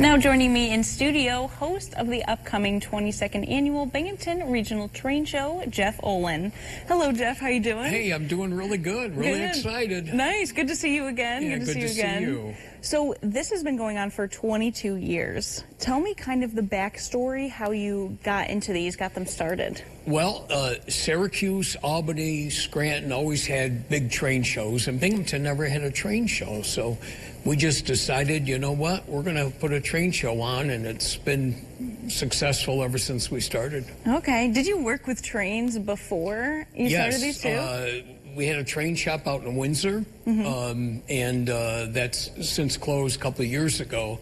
Now joining me in studio, host of the upcoming 22nd Annual Binghamton Regional Train Show, Jeff Olin. Hello, Jeff. How you doing? Hey, I'm doing really good. Really excited. Nice. Good to see you again. Yeah, good to see you. So this has been going on for 22 years. Tell me kind of the backstory, how you got into these, got them started. Well, Syracuse, Albany, Scranton always had big train shows, and Binghamton never had a train show. So we just decided, you know what, we're going to put a train show on, and it's been successful ever since we started. Okay. Did you work with trains before you started these too? We had a train shop out in Windsor, and that's since closed a couple of years ago.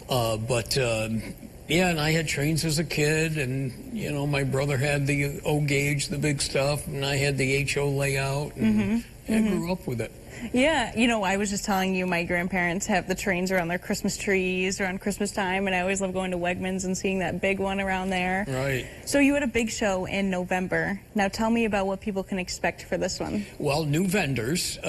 Yeah, and I had trains as a kid, and, you know, my brother had the O gauge, the big stuff, and I had the HO layout, and I grew up with it. Yeah, you know, I was just telling you, my grandparents have the trains around their Christmas trees around Christmas time, and I always love going to Wegmans and seeing that big one around there. Right. So you had a big show in November. Now tell me about what people can expect for this one. Well, new vendors.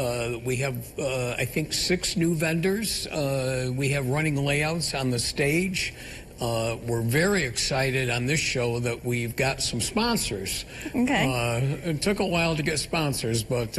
We have, I think, 6 new vendors. We have running layouts on the stage. We're very excited on this show that we've got some sponsors. Okay. It took a while to get sponsors, but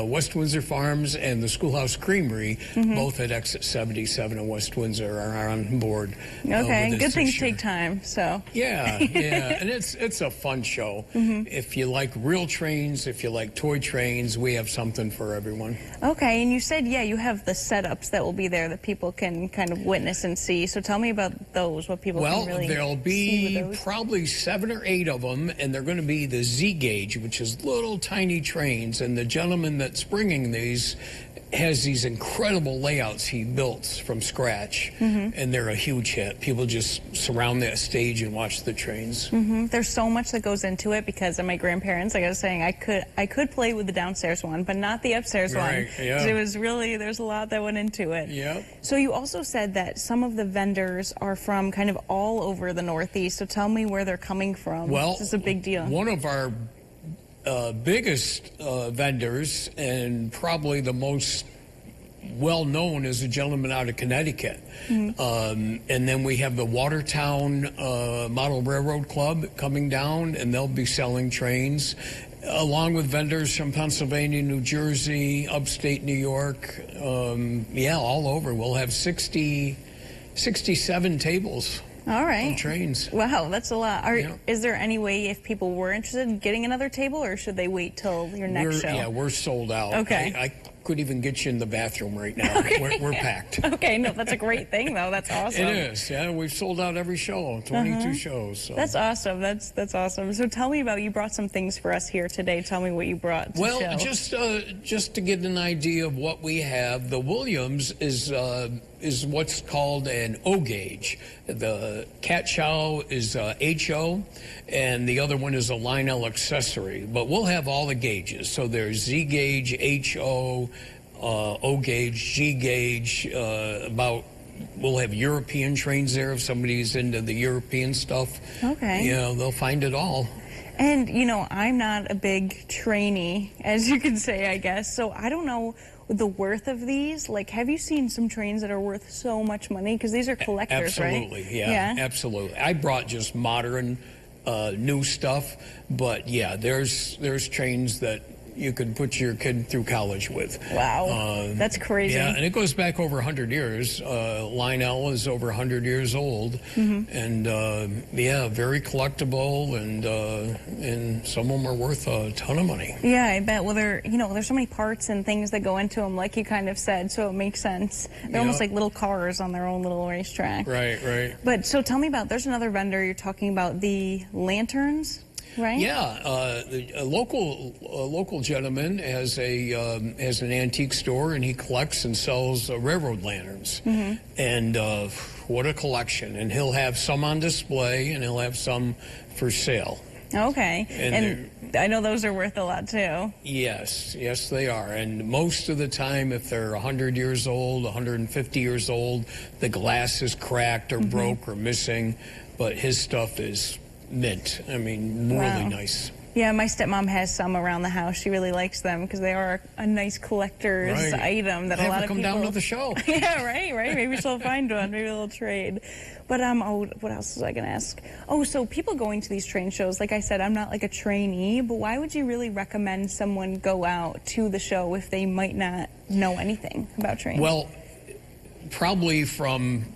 West Windsor Farms and the Schoolhouse Creamery, both at Exit 77 in West Windsor, are on board. Okay, good things take time, so. Yeah, yeah, and it's a fun show. If you like real trains, if you like toy trains, we have something for everyone. Okay, and you said, yeah, you have the setups that will be there that people can kind of witness and see. So tell me about those. What people can really there'll see be with those. probably 7 or 8 of them, and they're going to be the Z gauge, which is little tiny trains. And the gentleman that's bringing these has these incredible layouts he built from scratch, and they're a huge hit. People just surround that stage and watch the trains. There's so much that goes into it because of my grandparents. Like I was saying, I could play with the downstairs one, but not the upstairs one. Yeah. It was really, there's a lot that went into it. Yeah. So you also said that some of the vendors are from kind of all over the Northeast. So tell me where they're coming from. Well, this is a big deal. One of our biggest vendors, and probably the most well-known, is a gentleman out of Connecticut. And then we have the Watertown Model Railroad Club coming down, and they'll be selling trains, along with vendors from Pennsylvania, New Jersey, upstate New York. Yeah, all over. We'll have 67 tables. All right. Trains. Wow, that's a lot. Is there any way, if people were interested in getting another table, or should they wait till your next show? Yeah, we're sold out. Okay. I could even get you in the bathroom right now. Okay. We're packed. Okay, no, that's a great thing, though. That's awesome. It is. Yeah, we've sold out every show, 22 shows. So. That's awesome. That's awesome. So tell me about, you brought some things for us here today. Tell me what you brought to show. Just to get an idea of what we have, the Williams is what's called an O gauge. The cat chow is HO, and the other one is a Lionel accessory. But we'll have all the gauges. So there's Z gauge, HO, O gauge, G gauge. We'll have European trains there if somebody's into the European stuff. Okay. You know, they'll find it all. And, you know, I'm not a big trainee, as you can say, I guess. So I don't know the worth of these. Like, have you seen some trains that are worth so much money? Because these are collectors, absolutely, right? Yeah, absolutely. I brought just modern, new stuff, but yeah, there's trains that you could put your kid through college with. Wow, that's crazy. Yeah, and it goes back over 100 years. Lionel is over 100 years old, and yeah, very collectible, and some of them are worth a ton of money. Yeah, I bet. Well, there's so many parts and things that go into them, like you kind of said, so it makes sense. They're almost like little cars on their own little racetrack. Right. But so tell me about, there's another vendor you're talking about, the lanterns. Right. Yeah, a local gentleman has an antique store, and he collects and sells railroad lanterns. And what a collection! And he'll have some on display, and he'll have some for sale. Okay. And I know those are worth a lot too. Yes, they are. And most of the time, if they're 100 years old, 150 years old, the glass is cracked or broke or missing, but his stuff is mint. I mean, really nice. Yeah, my stepmom has some around the house. She really likes them because they are a nice collector's item that a lot of people... come down to the show. Yeah, right. Maybe she'll find one. Maybe a little trade. But, oh, what else was I going to ask? Oh, so people going to these train shows, like I said, I'm not like a trainee, but why would you really recommend someone go out to the show if they might not know anything about trains? Well, probably from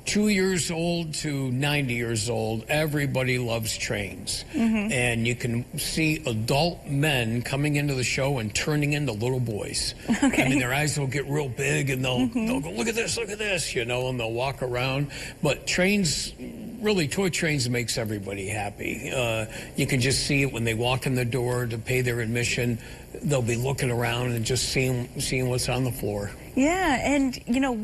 2 years old to 90 years old, everybody loves trains. And you can see adult men coming into the show and turning into little boys. Okay. I mean, their eyes will get real big and they'll go, look at this, you know, and they'll walk around. But trains, really, toy trains makes everybody happy. You can just see it when they walk in the door to pay their admission. They'll be looking around and just seeing what's on the floor. Yeah, and, you know,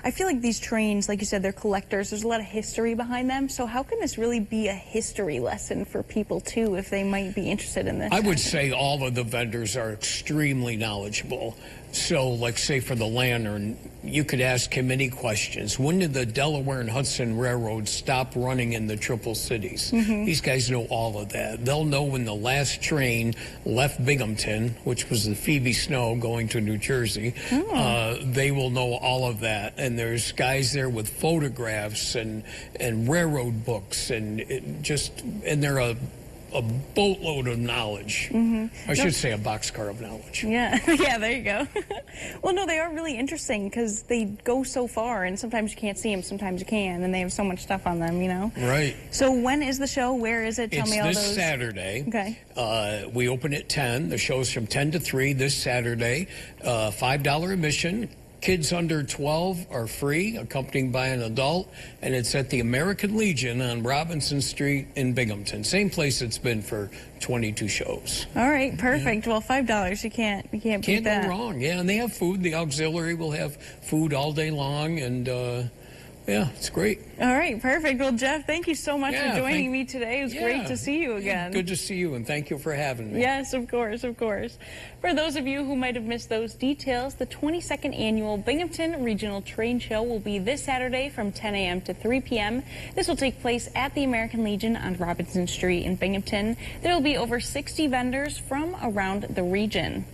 I feel like these trains, like you said, they're collectors. There's a lot of history behind them. So how can this really be a history lesson for people, too, if they might be interested in this? I would say all of the vendors are extremely knowledgeable. So, like, say, for the lantern, you could ask him any questions. When did the Delaware and Hudson Railroad stop running in the Triple Cities? These guys know all of that. They'll know when the last train left Binghamton, which was the Phoebe Snow going to New Jersey. They will know all of that. And there's guys there with photographs and railroad books and they're a boatload of knowledge. I should say a boxcar of knowledge. Yeah, yeah, there you go. Well, no, they are really interesting because they go so far, and sometimes you can't see them, sometimes you can, and they have so much stuff on them, you know? Right. So when is the show? Where is it? Tell me all those. It's this Saturday. Okay. We open at 10. The show's from 10 to 3 this Saturday. $5 admission. Kids under 12 are free, accompanied by an adult, and it's at the American Legion on Robinson Street in Binghamton. Same place it's been for 22 shows. All right, perfect. Well, $5, you can't beat that. Can't go wrong. Yeah, and they have food. The auxiliary will have food all day long, and yeah, it's great. All right, perfect. Well, Jeff, thank you so much for joining me today. It was great to see you again. Good to see you, and thank you for having me. Yes, of course, of course. For those of you who might have missed those details, the 22nd Annual Binghamton Regional Train Show will be this Saturday from 10 a.m. to 3 p.m. This will take place at the American Legion on Robinson Street in Binghamton. There will be over 60 vendors from around the region.